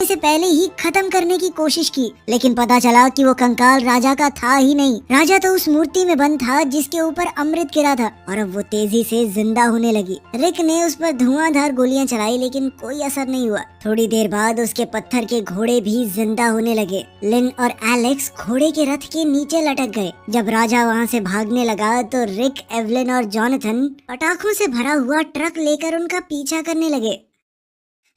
से पहले ही खत्म करने की कोशिश की, लेकिन पता चला कि वो कंकाल राजा का था ही नहीं। राजा तो उस मूर्ति में बंद था जिसके ऊपर अमृत गिरा था और अब वो तेजी से जिंदा होने लगी। रिक ने उस पर धुआंधार गोलियां चलाई लेकिन कोई असर नहीं हुआ। थोड़ी देर बाद उसके पत्थर के घोड़े भी जिंदा होने लगे। लिन और एलेक्स घोड़े के रथ के नीचे लटक गए। जब राजा वहाँ से भागने लगा तो रिक, एवलिन और जॉनथन पटाखों से भरा हुआ ट्रक लेकर उनका पीछा करने लगे।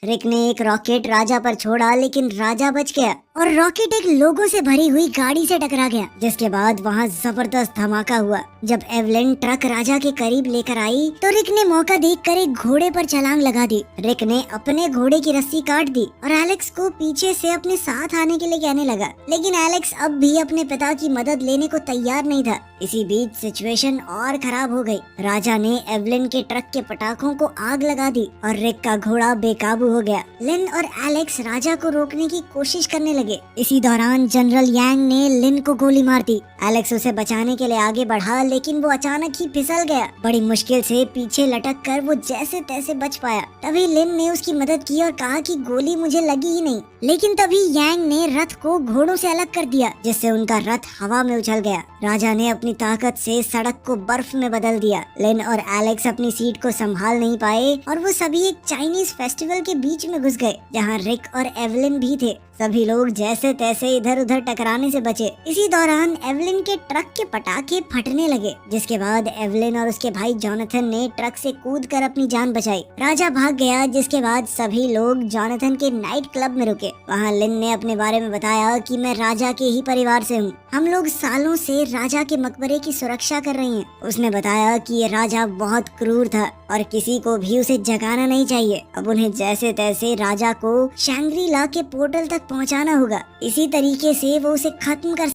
रिक ने एक रॉकेट राजा पर छोड़ा लेकिन राजा बच गया और रॉकेट एक लोगों से भरी हुई गाड़ी से टकरा गया, जिसके बाद वहाँ जबरदस्त धमाका हुआ। जब एवलिन ट्रक राजा के करीब लेकर आई तो रिक ने मौका देखकर एक घोड़े पर छलांग लगा दी। रिक ने अपने घोड़े की रस्सी काट दी और एलेक्स को पीछे से अपने साथ आने के लिए कहने लगा, लेकिन एलेक्स अब भी अपने पिता की मदद लेने को तैयार नहीं था। इसी बीच सिचुएशन और खराब हो गई। राजा ने एवलिन के ट्रक के पटाखों को आग लगा दी और रिक का घोड़ा बेकाबू हो गया। लिन और एलेक्स राजा को रोकने की कोशिश करने लगे। इसी दौरान जनरल यांग ने लिन को गोली मार दी। एलेक्स उसे बचाने के लिए आगे बढ़ा लेकिन वो अचानक ही फिसल गया। बड़ी मुश्किल से पीछे लटक कर वो जैसे तैसे बच पाया। तभी लिन ने उसकी मदद की और कहा कि गोली मुझे लगी ही नहीं, लेकिन तभी यांग ने रथ को घोड़ों से अलग कर दिया जिससे उनका रथ हवा में उछल गया। राजा ने अपनी ताकत से सड़क को बर्फ में बदल दिया। लिन और एलेक्स अपनी सीट को संभाल नहीं पाए और वो सभी एक चाइनीज फेस्टिवल के बीच में घुस गए जहाँ रिक और एवलिन भी थे। सभी लोग जैसे तैसे इधर उधर टकराने से बचे। इसी दौरान एवलिन के ट्रक के पटाखे फटने लगे, जिसके बाद एवलिन और उसके भाई जॉनथन ने ट्रक से कूदकर अपनी जान बचाई। राजा भाग गया, जिसके बाद सभी लोग जॉनथन के नाइट क्लब में रुके। वहाँ लिन ने अपने बारे में बताया कि मैं राजा के ही परिवार से हूँ। हम लोग सालों से राजा के मकबरे की सुरक्षा कर रहे हैं। उसने बताया कि ये राजा बहुत क्रूर था और किसी को भी उसे जगाना नहीं चाहिए। अब उन्हें जैसे तैसे राजा को शैंग्री ला के पोर्टल तक पहुंचाना होगा। इसी तरीके से वो उसे खत्म कर